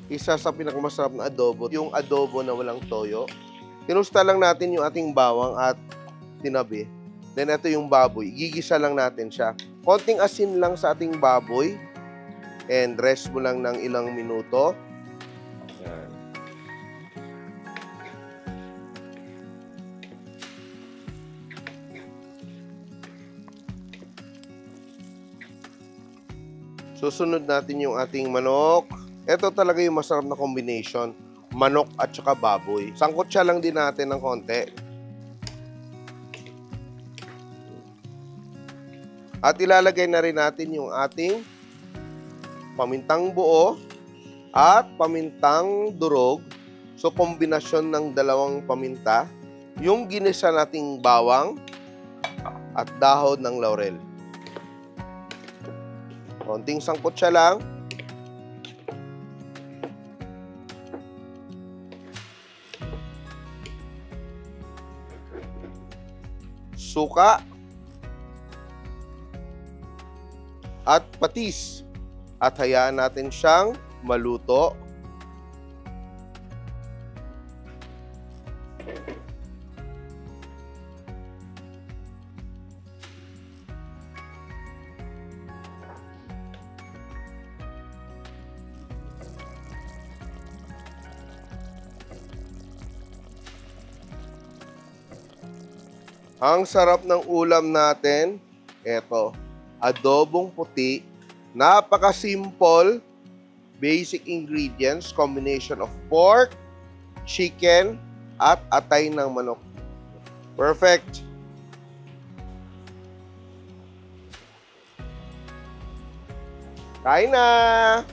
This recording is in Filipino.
isa sa pinakamasarap na adobo, yung adobo na walang toyo. Tinusta lang natin yung ating bawang at tinabi. Then ito yung baboy. Gigisa lang natin siya. Konting asin lang sa ating baboy. And rest mo lang ng ilang minuto. Yan. Susunod natin yung ating manok. Ito talaga yung masarap na combination. Manok at saka baboy. Sangkot siya lang din natin ng konti. At ilalagay na rin natin yung ating pamintang buo at pamintang durog. So, kombinasyon ng dalawang paminta. Yung ginisa nating bawang at dahon ng laurel. Konting sangkot siya lang. Suka. At patis. At hayaan natin siyang maluto. Ang sarap ng ulam natin, eto, adobong puti, napaka-simple, basic ingredients, combination of pork, chicken, at atay ng manok. Perfect! Kain na!